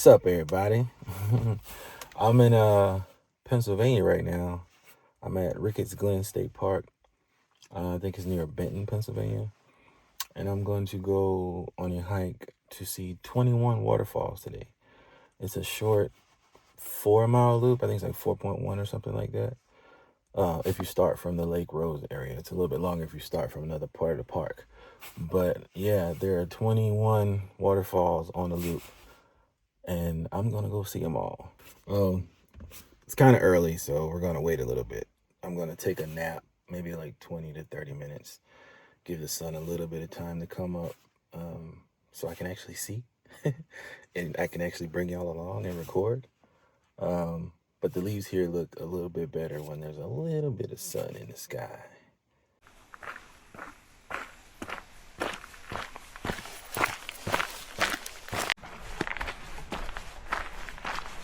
What's up, everybody? I'm in Pennsylvania right now. I'm at Ricketts Glen State Park. I think it's near Benton, Pennsylvania. And I'm going to go on a hike to see 21 waterfalls today. It's a short 4-mile loop. I think it's like 4.1 or something like that. If you start from the Lake Rose area. It's a little bit longer if you start from another part of the park. But yeah, there are 21 waterfalls on the loop. And I'm going to go see them all. It's kind of early, so we're going to wait a little bit. I'm going to take a nap, maybe like 20 to 30 minutes. Give the sun a little bit of time to come up so I can actually see. And I can actually bring y'all along and record. But the leaves here look a little bit better when there's a little bit of sun in the sky.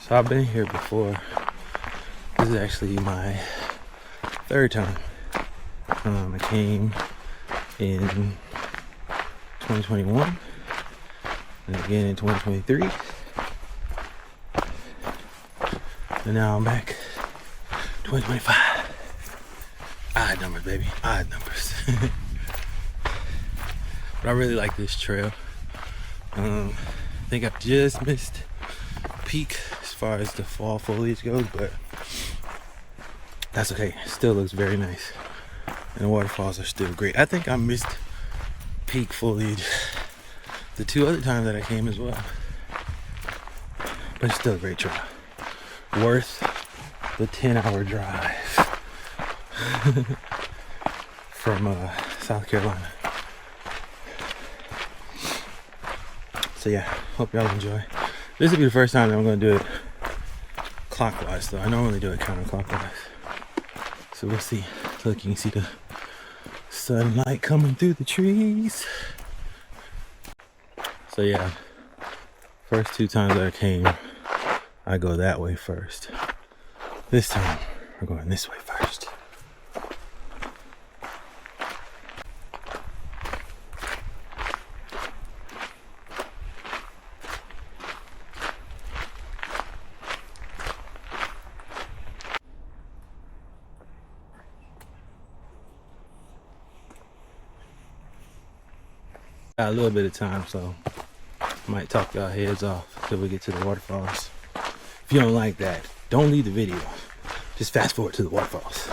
So I've been here before. This is actually my third time. I came in 2021 and again in 2023. And now I'm back 2025. Odd numbers, baby. Odd numbers. But I really like this trail. I think I've just missed peak as far as the fall foliage goes, but that's okay. It still looks very nice. And the waterfalls are still great. I think I missed peak foliage the 2 other times that I came as well. But it's still a great trail. Worth the 10-hour drive from South Carolina. So yeah, hope y'all enjoy. This will be the first time that I'm going to do it clockwise, though. I normally do it counterclockwise. So we'll see. Look, you can see the sunlight coming through the trees. So yeah, first 2 times that I came, I go that way first. This time, we're going this way first. Got a little bit of time, so I might talk y'all heads off till we get to the waterfalls. If you don't like that, don't leave the video. Just fast forward to the waterfalls.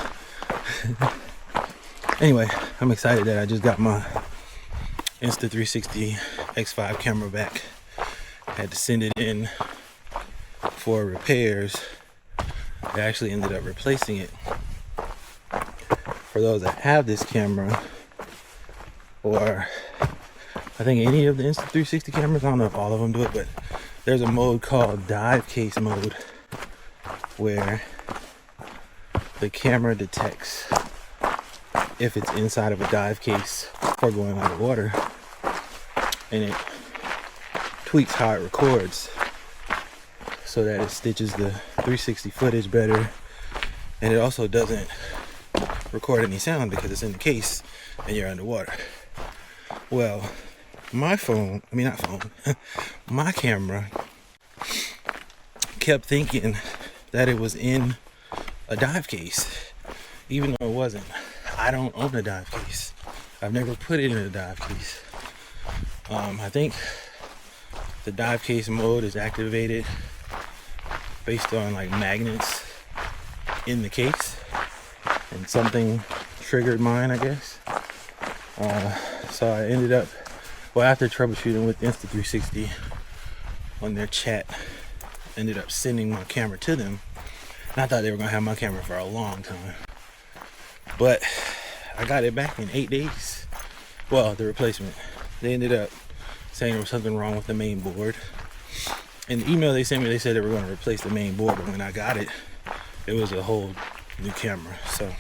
Anyway, I'm excited that I just got my Insta360 X5 camera back. I had to send it in for repairs. They actually ended up replacing it. For those that have this camera, or I think any of the Insta360 cameras, I don't know if all of them do it, but there's a mode called dive case mode where the camera detects if it's inside of a dive case or going underwater, and it tweaks how it records so that it stitches the 360 footage better, and it also doesn't record any sound because it's in the case and you're underwater. Well, my camera kept thinking that it was in a dive case, even though it wasn't. I don't own a dive case. I've never put it in a dive case. I think the dive case mode is activated based on like magnets in the case, and something triggered mine, I guess. So I ended up, after troubleshooting with Insta360 on their chat, ended up sending my camera to them. And I thought they were going to have my camera for a long time. But I got it back in 8 days. Well, the replacement. They ended up saying there was something wrong with the main board. In the email they sent me, they said they were going to replace the main board. But when I got it, it was a whole new camera. So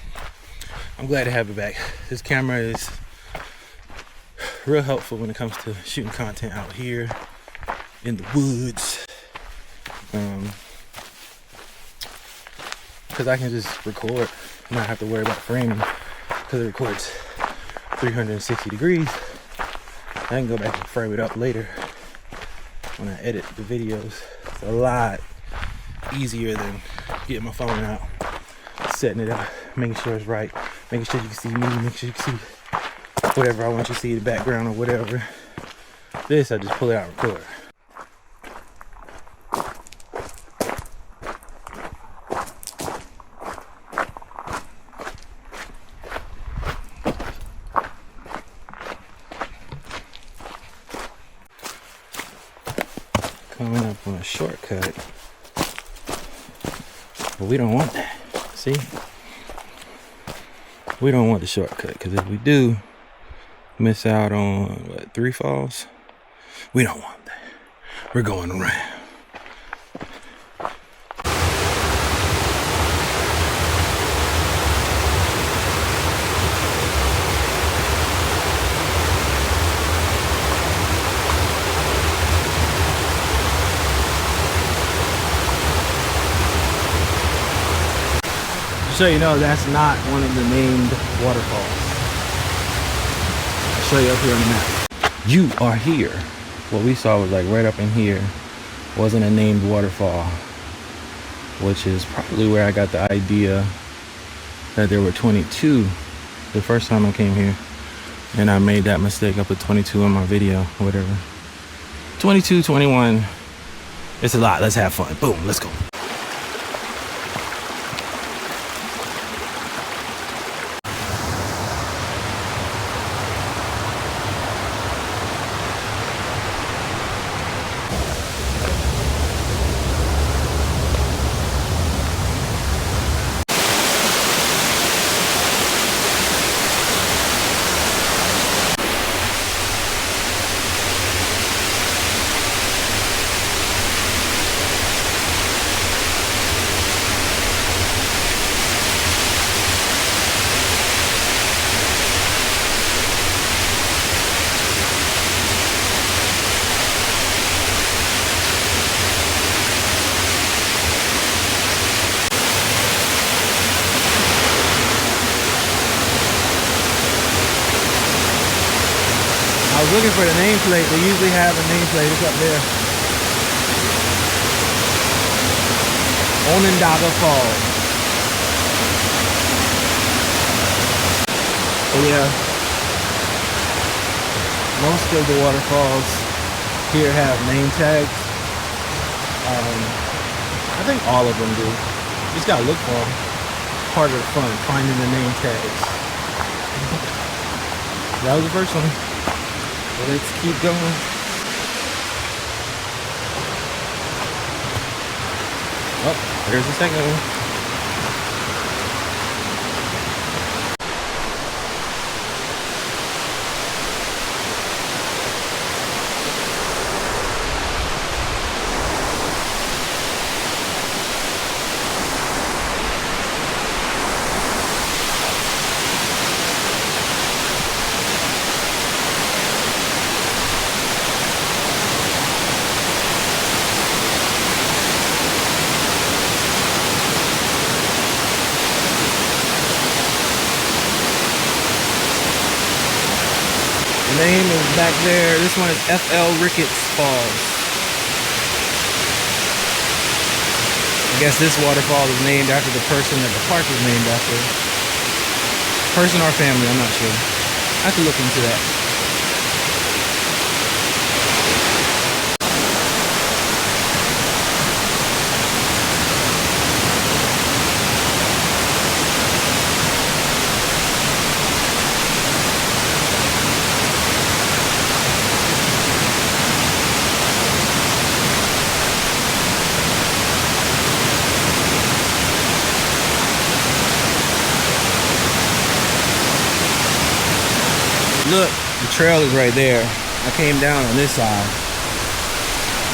I'm glad to have it back. This camera is real helpful when it comes to shooting content out here in the woods, because I can just record and not have to worry about framing, because it records 360 degrees. I can go back and frame it up later when I edit the videos. It's a lot easier than getting my phone out, setting it up, making sure it's right, making sure you can see me, making sure you can see whatever I want you to see, the background or whatever. This, I just pull it out and record. Coming up on a shortcut, but we don't want that. See, we don't want the shortcut, because if we do miss out on what, 3 falls, we don't want that. We're going around. So you know, that's not one of the named waterfalls. I'll show you up here on the map. You are here. What we saw was like right up in here. Wasn't a named waterfall, which is probably where I got the idea that there were 22 the first time I came here, and I made that mistake. I put 22 in my video or whatever. 22, 21. It's a lot. Let's have fun. Boom, let's go. I was looking for the nameplate. They usually have a nameplate. It's up there. Onondaga Falls. Oh yeah. Most of the waterfalls here have name tags. I think all of them do. You just gotta look for them. Part of the fun, finding the name tags. That was the first one. Let's keep going. Oh, there's the second one. The name is back there. This one is FL Ricketts Falls. I guess this waterfall is named after the person that the park is named after. Person or family, I'm not sure. I have to look into that. Look, the trail is right there. I came down on this side.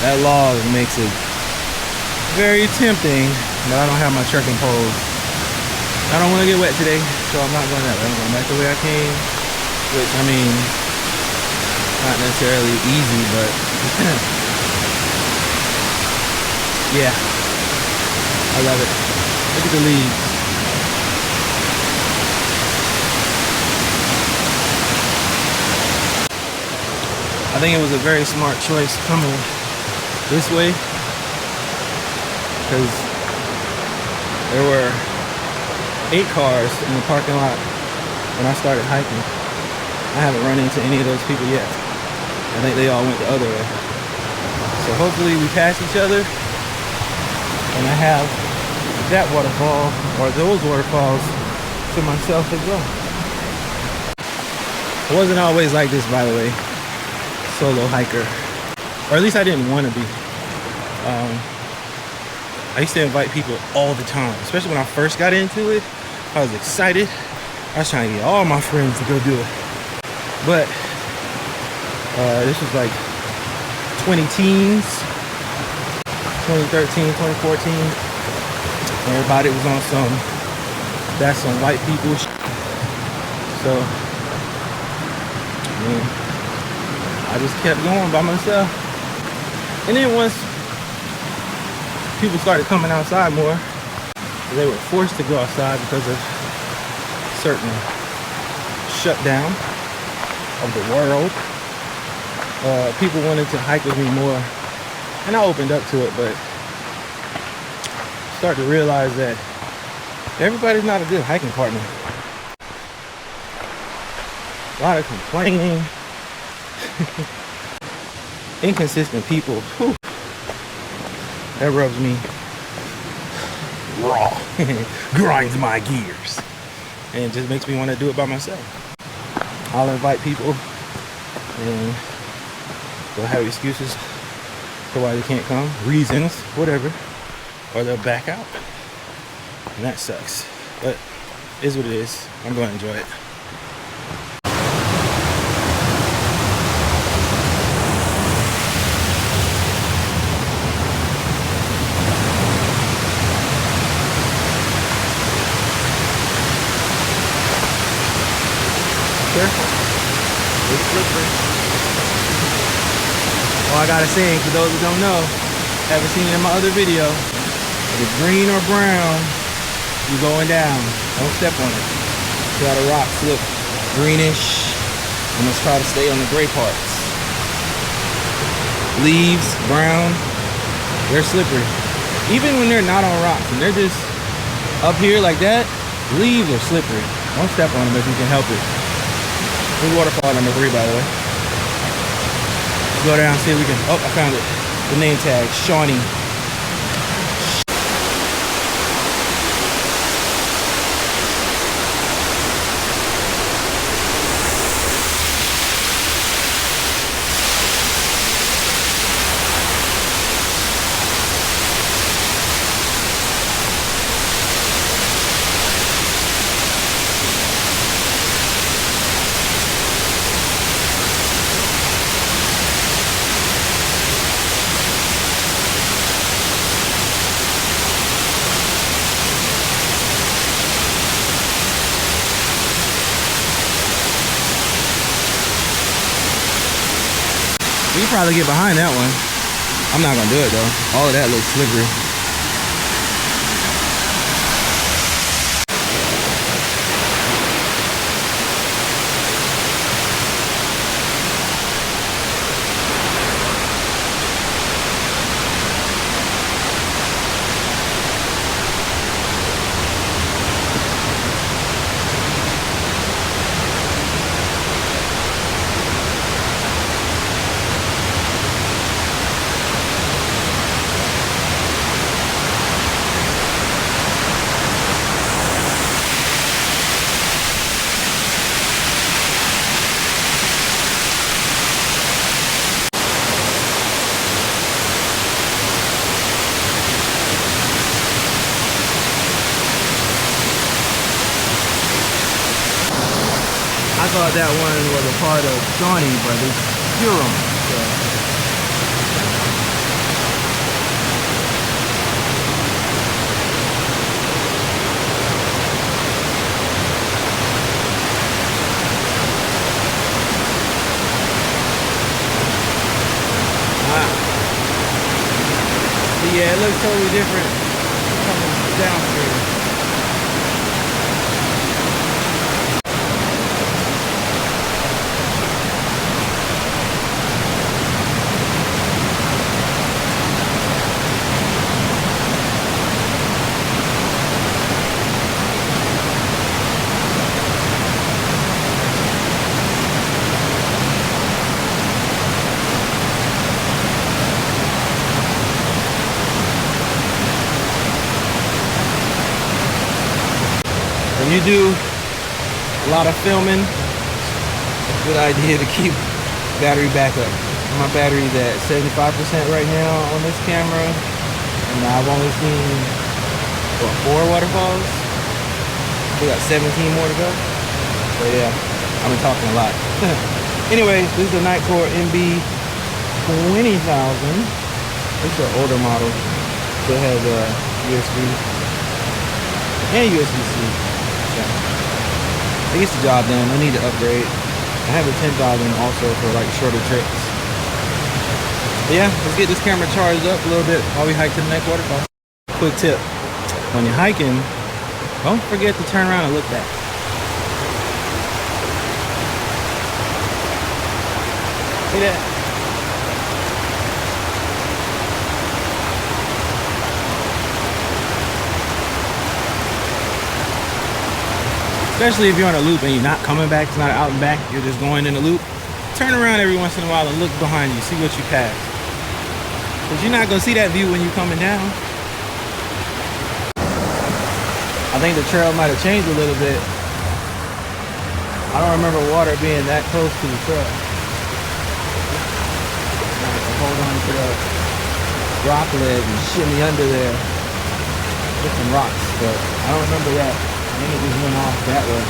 That log makes it very tempting, but I don't have my trekking poles. I don't want to get wet today, so I'm not going that way. I'm going back the way I came, which, I mean, not necessarily easy, but yeah, I love it. Look at the leaves. I think it was a very smart choice coming this way because there were 8 cars in the parking lot when I started hiking. I haven't run into any of those people yet. I think they all went the other way. So hopefully we pass each other and I have that waterfall or those waterfalls to myself as well. I wasn't always like this, by the way, solo hiker, or at least I didn't want to be. I used to invite people all the time, especially when I first got into it. I was excited. I was trying to get all my friends to go do it. But this was like 20 teens, 2013, 2014. Everybody was on that's some white people shit. So, I mean, I just kept going by myself. And then once people started coming outside more, they were forced to go outside because of certain shutdown of the world. People wanted to hike with me more, and I opened up to it, but started to realize that everybody's not a good hiking partner. A lot of complaining, inconsistent people. Whew. That rubs me raw, grinds my gears, and it just makes me want to do it by myself. I'll invite people and they'll have excuses for why they can't come, reasons, whatever, or they'll back out, and that sucks. But it is what it is. I'm going to enjoy it. Careful. It's slippery. All I gotta say, for those who don't know, haven't seen it in my other video, if it's green or brown, you're going down. Don't step on it. You got a rock slip greenish, and let's try to stay on the gray parts. Leaves, brown, they're slippery. Even when they're not on rocks and they're just up here like that, leaves are slippery. Don't step on them if you can help it. This is waterfall number 3, by the way. Let's go down and see if we can. Oh, I found it. The name tag, Shawnee. You probably get behind that one. I'm not gonna do it though. All of that looks slippery. I thought that one was a part of Shawnee, but it's Huron. Yeah, it looks totally different coming downstream. you do a lot of filming, good idea to keep battery backup. My battery's at 75% right now on this camera, and I've only seen, what, 4 waterfalls? We got 17 more to go. So yeah, I've been talking a lot. Anyway, this is the Nightcore MB 20,000. This is an older model. Still has a USB and USB-C. Yeah. It gets the job done. I need to upgrade. I have a 10,000 also for like shorter trips. But yeah, let's get this camera charged up a little bit while we hike to the next waterfall. Quick tip: when you're hiking, don't forget to turn around and look back. See that? Especially if you're on a loop and you're not coming back, it's not out and back, you're just going in a loop. Turn around every once in a while and look behind you, see what you pass. Because you're not going to see that view when you're coming down. I think the trail might have changed a little bit. I don't remember water being that close to the trail. Hold on to the rock ledge and shimmy under there. Hit some rocks, but I don't remember that. I think it just went off that way.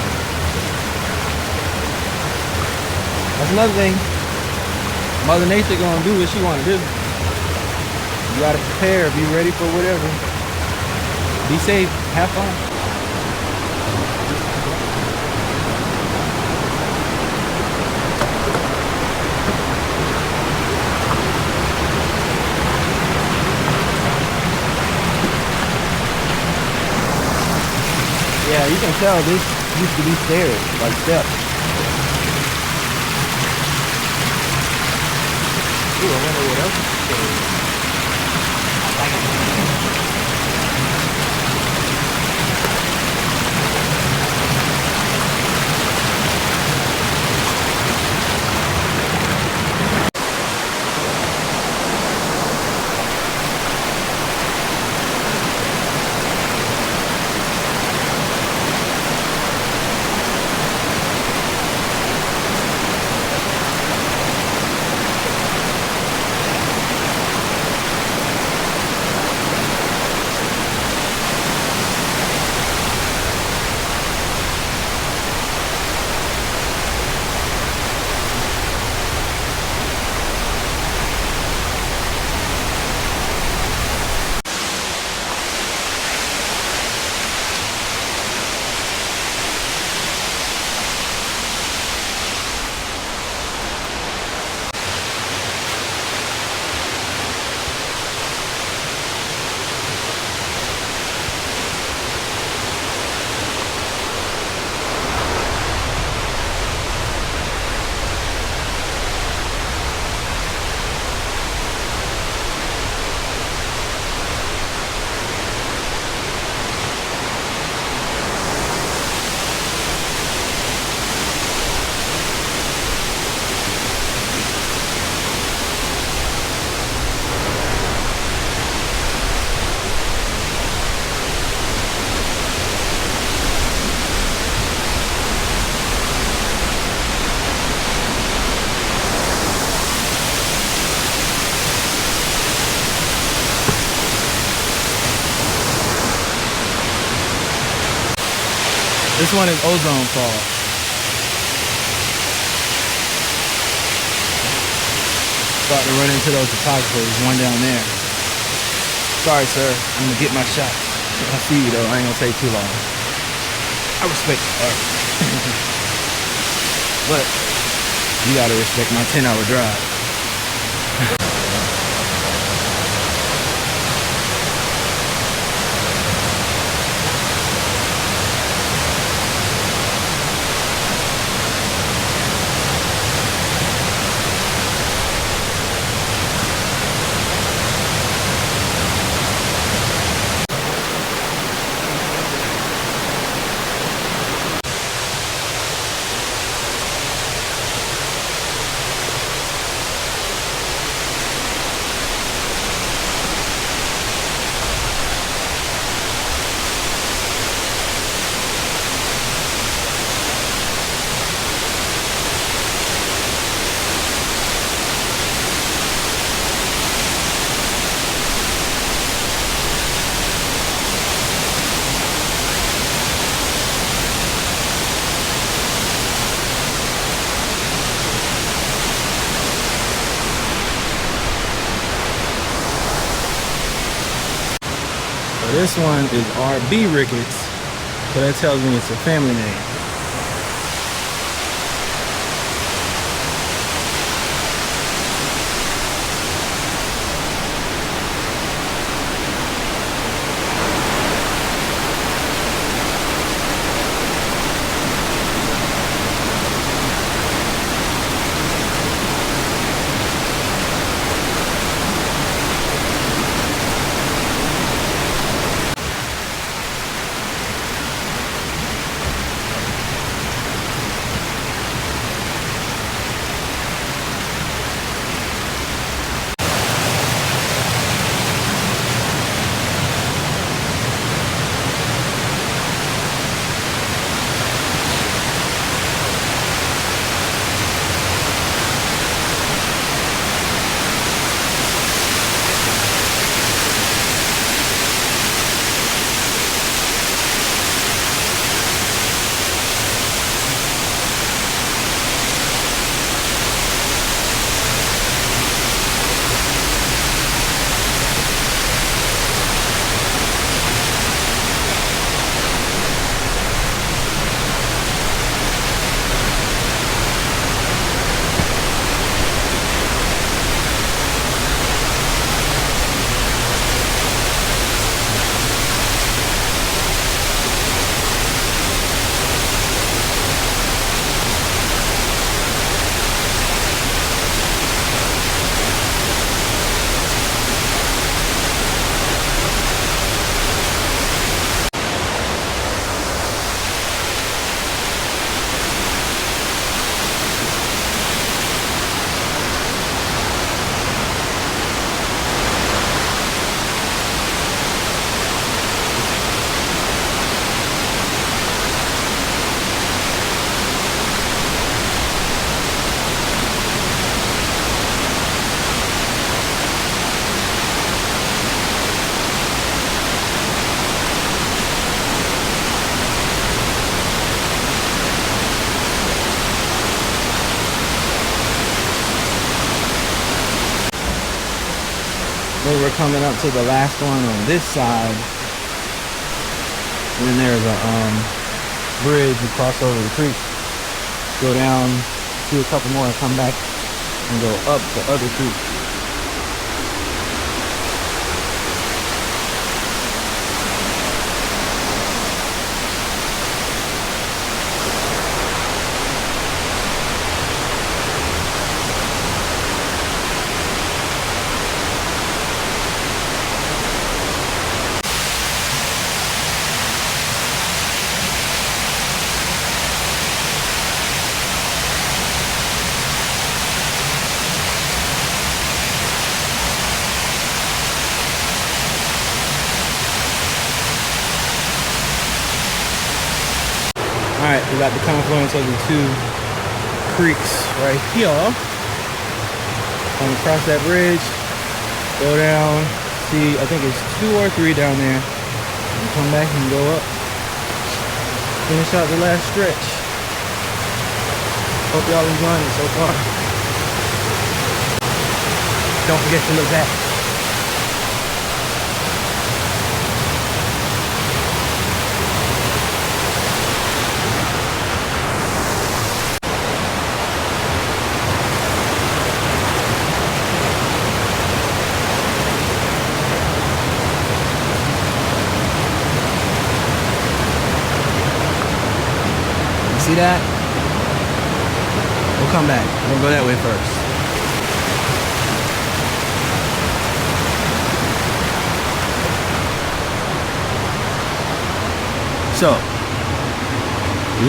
That's another thing. Mother Nature gonna do what she wanna do. You gotta prepare, be ready for whatever. Be safe, have fun. Yeah, you can tell this used to be stairs, like steps. Ooh, I wonder what else is stairs. This one is Ozone Fall. Starting to run into those photographers, one down there. Sorry, sir, I'm gonna get my shot. I see you though, I ain't gonna take too long. I respect the art. But you gotta respect my 10-hour drive. This one is RB Ricketts, so that tells me it's a family name. Then we're coming up to the last one on this side. And then there's a bridge. You cross over the creek, go down, do a couple more, and come back and go up the other creek. Alright, we got the confluence of the two creeks right here. Cross that bridge, go down, see, I think it's 2 or 3 down there, and come back and go up. Finish out the last stretch. Hope y'all enjoying it so far. Don't forget to look back. See that? We'll come back. We'll go that way first. So,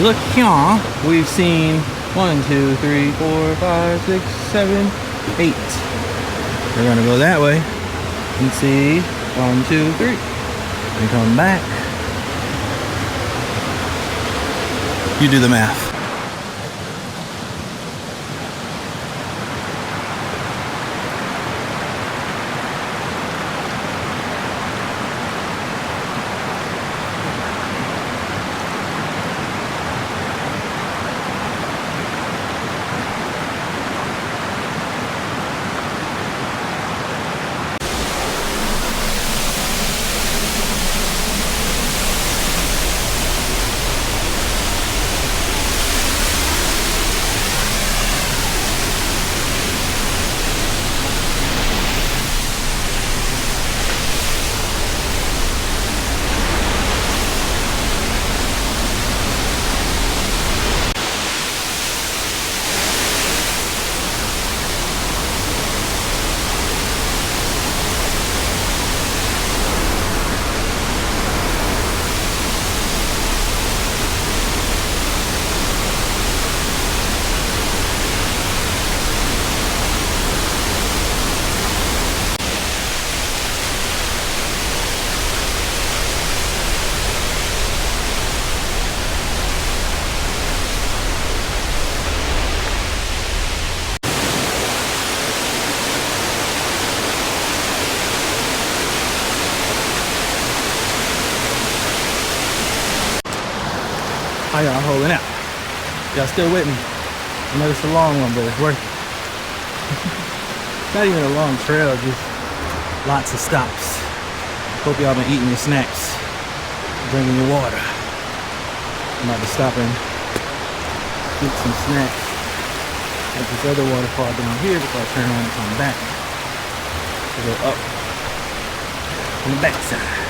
look here. We've seen 1, 2, 3, 4, 5, 6, 7, 8. We're gonna go that way and see 1, 2, 3. And come back. You do the math. How y'all holding out? Y'all still with me? I know it's a long one, but it's worth it. Not even a long trail, just lots of stops. Hope y'all been eating your snacks, drinking your water. I'm about to stop and get some snacks at this other waterfall down here before I turn around and come back to go up on the backside.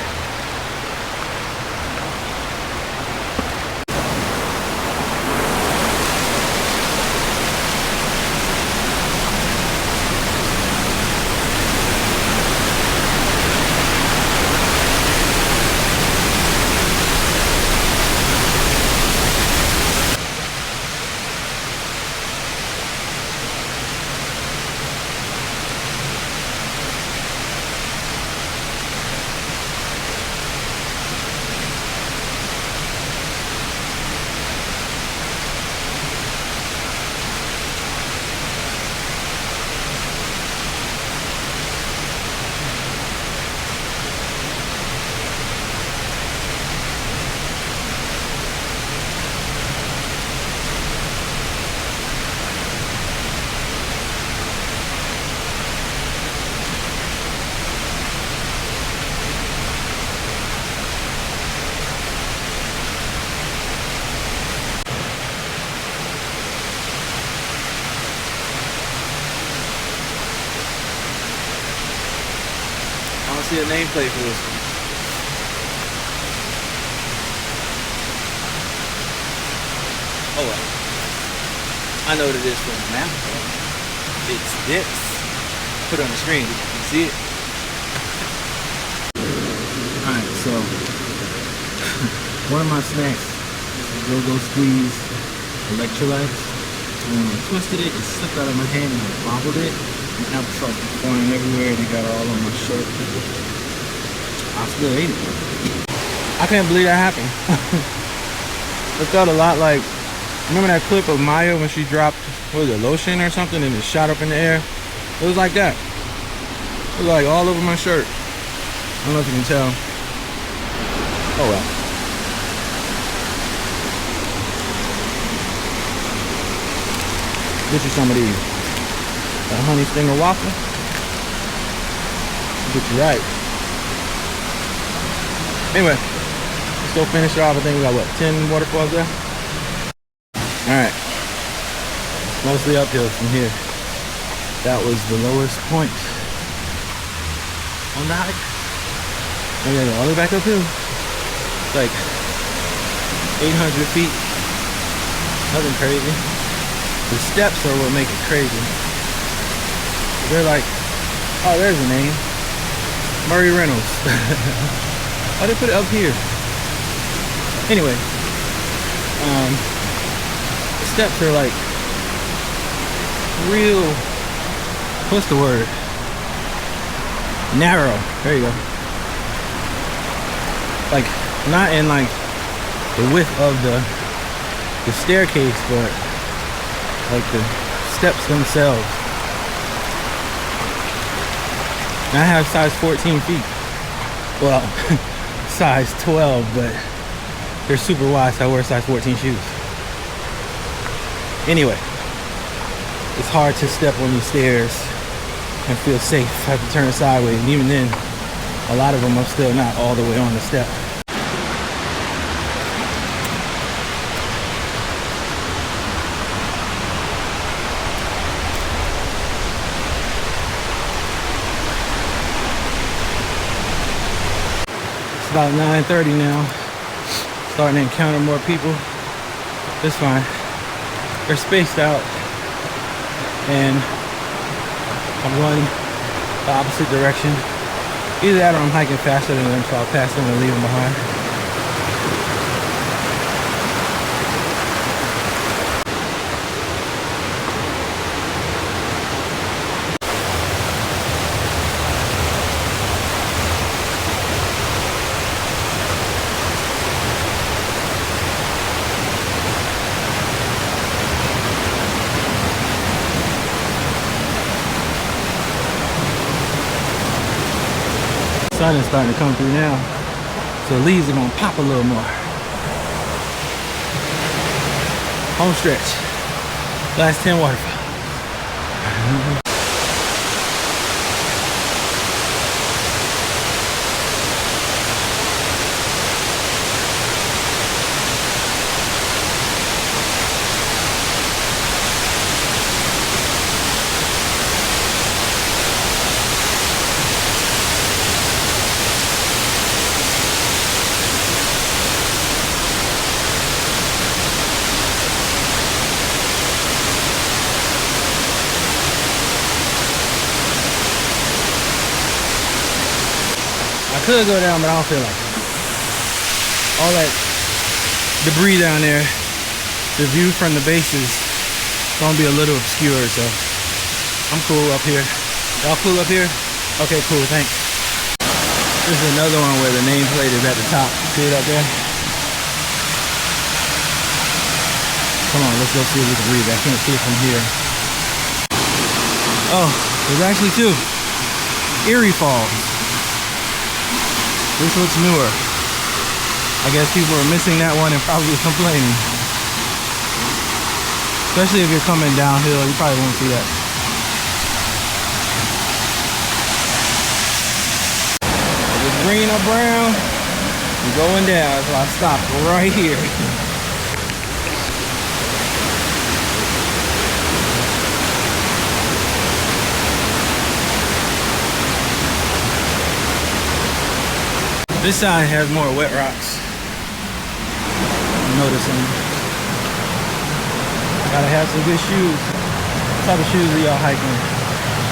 See a nameplate for this one. Oh well. I know what it is from the map. It's this. Put it on the screen. You can see it. Alright, so one of my snacks is Go-Go Squeeze electrolytes. And when I twisted it, it slipped out of my hand and I bobbled it. And applesauce was flying everywhere and it got all on my shirt. I still ate it. I can't believe that happened. It felt a lot like, remember that clip of Maya when she dropped, what was it, lotion or something and it shot up in the air? It was like that. It was like all over my shirt. I don't know if you can tell. Oh well. Get you some of these. A honey stinger waffle. Get you right. Anyway, let's go finish off. I think we got what, 10 waterfalls there? Alright. Mostly uphill from here. That was the lowest point on the hike. I gotta go all the way back up here. It's like 800 feet. Nothing crazy. The steps are what make it crazy. They're like, oh, there's a name. Murray Reynolds. Why they put it up here? Anyway, the steps are like real, what's the word? Narrow. There you go. Like, not in like the width of the staircase, but like the steps themselves. I have size 14 feet. Well, size 12, but they're super wide, so I wear size 14 shoes. Anyway, it's hard to step on these stairs and feel safe. I have to turn sideways, and even then, a lot of them are still not all the way on the step. About 9:30 now. Starting to encounter more people. It's fine. They're spaced out, and I'm going the opposite direction. Either that or I'm hiking faster than them, so I'll pass them and leave them behind. Sun is starting to come through now, so the leaves are gonna pop a little more. Home stretch. Last 10 waterfalls. I could go down, but I don't feel like it. All that debris down there, the view from the base is gonna be a little obscured, so I'm cool up here. Y'all cool up here? Okay, cool, thanks. This is another one where the nameplate is at the top. See it up there? Come on, let's go see if we can read it. I can't see it from here. Oh, there's actually two. Erie Falls. This looks newer. I guess people are missing that one and probably complaining. Especially if you're coming downhill, you probably won't see that. If it's green or brown, I'm going down, so I stopped right here. This side has more wet rocks. I'm noticing. Gotta have some good shoes. What type of shoes are y'all hiking?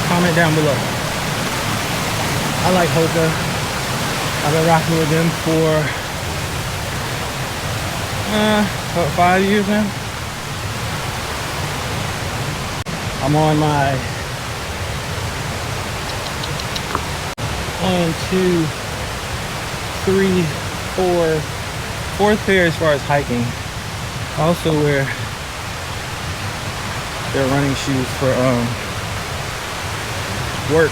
Comment down below. I like Hoka. I've been rocking with them for about 5 years now. I'm on my 4th pair as far as hiking. I also wear their running shoes for work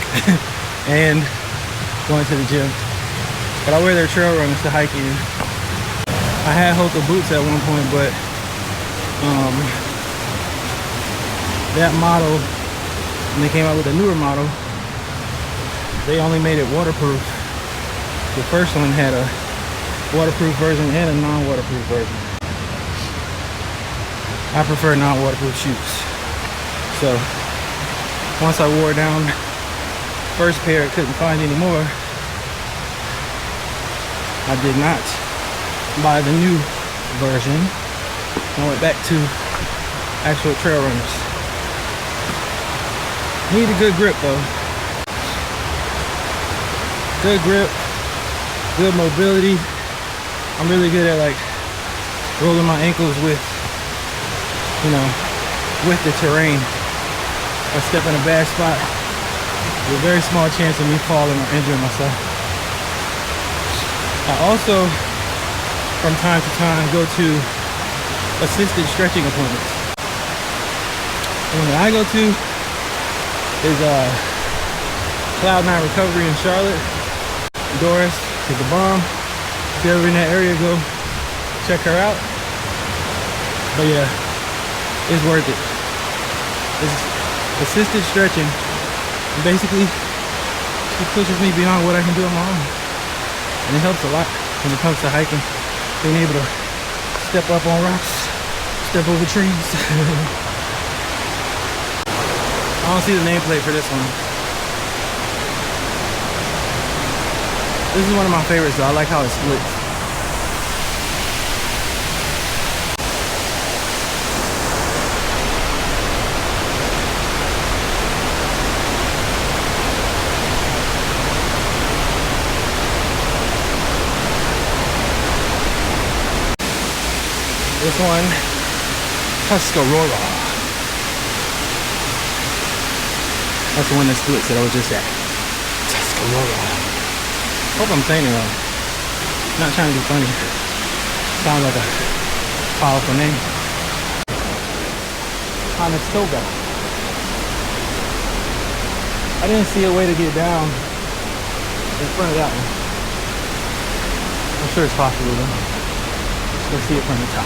and going to the gym. But I wear their trail runners to hike in. I had Hoka boots at one point, but that model, when they came out with a newer model, they only made it waterproof. The first one had a waterproof version and a non-waterproof version. I prefer non-waterproof shoes. So once I wore down first pair, I couldn't find any more. I did not buy the new version. I went back to actual trail runners. Need a good grip though. Good grip, good mobility. I'm really good at like rolling my ankles with, you know, with the terrain. If I step in a bad spot, there's a very small chance of me falling or injuring myself. I also, from time to time, go to assisted stretching appointments. The one that I go to is Cloud9 Recovery in Charlotte. Doris is the bomb. If you're ever in that area, go check her out. But yeah, it's worth it. It's assisted stretching. And basically, she pushes me beyond what I can do on my own. And it helps a lot when it comes to hiking. Being able to step up on rocks, step over trees. I don't see the nameplate for this one. This is one of my favorites though. I like how it splits. This one, Tuscarora. That's the one that splits that I was just at. Tuscarora. Hope I'm saying it wrong. Not trying to be funny. Sounds like a powerful name. Conestoga. I didn't see a way to get down in front of that one. I'm sure it's possible though. Let's go see it from the top.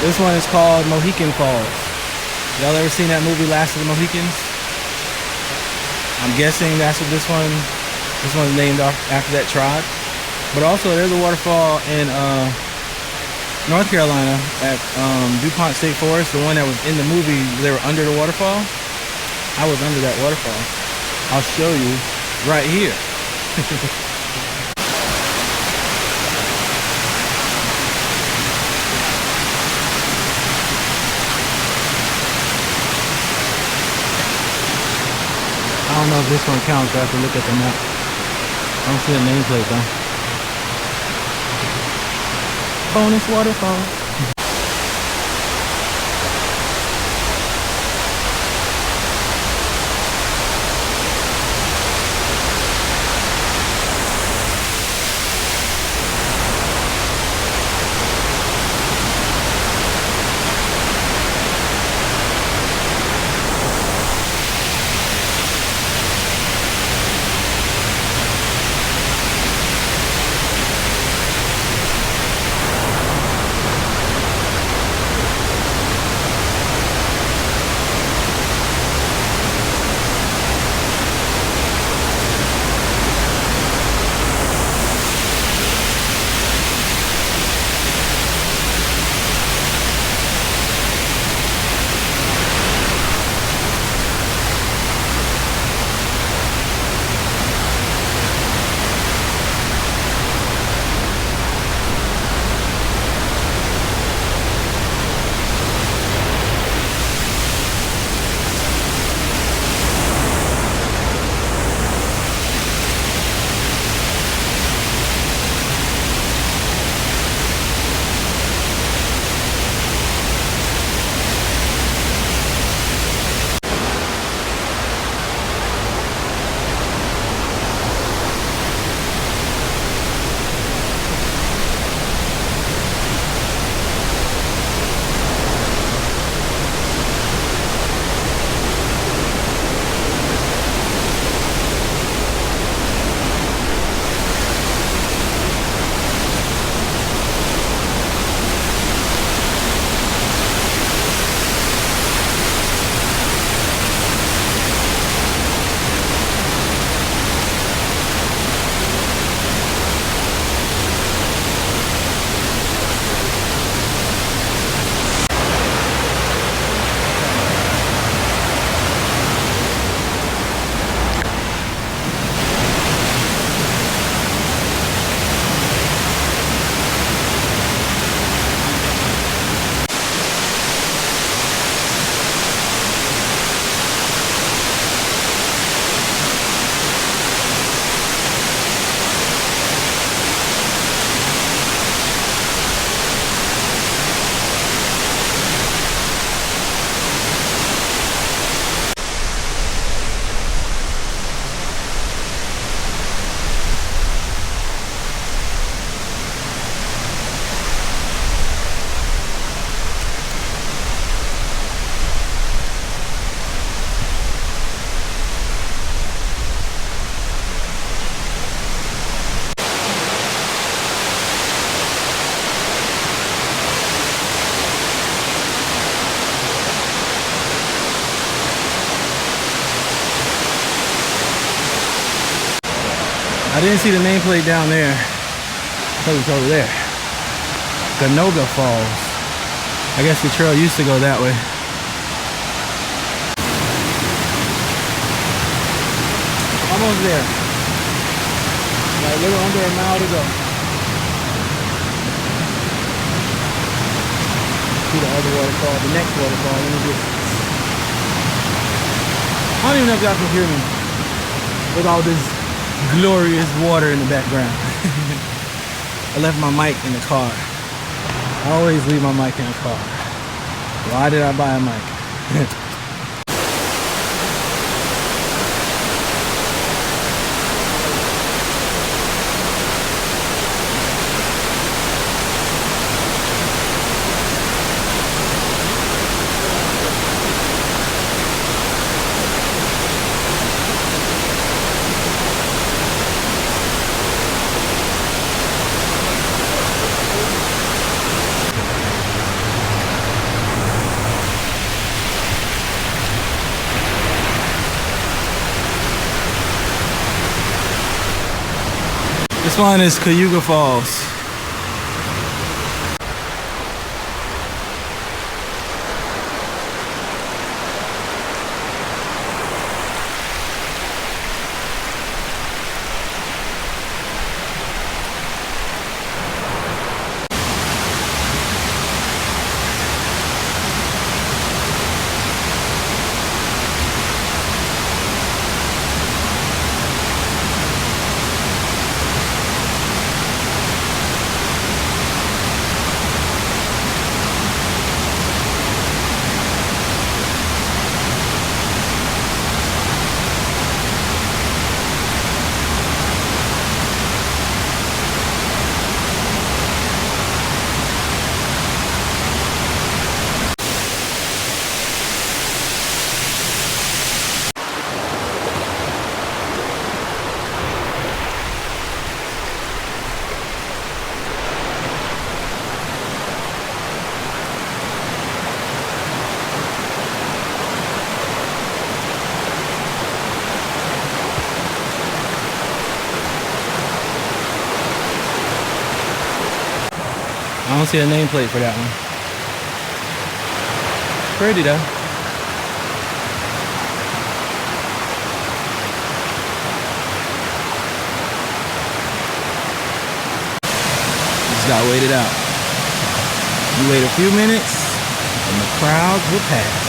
This one is called Mohican Falls. Y'all ever seen that movie Last of the Mohicans? I'm guessing that's what this one's named after that tribe. But also there's a waterfall in North Carolina at DuPont State Forest, the one that was in the movie. They were under the waterfall. I was under that waterfall. I'll show you right here. I don't know if this one counts. I have to look at the map. I don't see a nameplate though. Bonus waterfall. I didn't see the nameplate down there. I thought it was over there. Canoga Falls. I guess the trail used to go that way. Almost there. Got a little under a mile to go. See the other waterfall, the next waterfall. Let me get. I don't even know if y'all can hear me with all this glorious water in the background. I left my mic in the car. I always leave my mic in the car. Why did I buy a mic? This one is Cayuga Falls. I don't see a nameplate for that one. Pretty though. Just gotta wait it out. You wait a few minutes and the crowd will pass.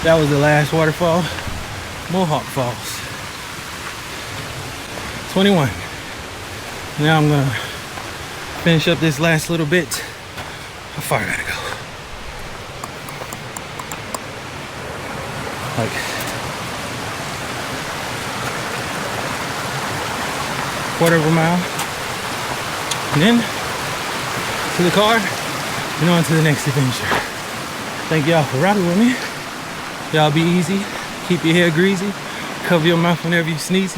That was the last waterfall, Mohawk Falls. 21. Now I'm gonna finish up this last little bit. How far I gotta go? Like quarter of a mile. And then to the car and on to the next adventure. Thank y'all for riding with me. Y'all be easy, keep your hair greasy, cover your mouth whenever you sneeze.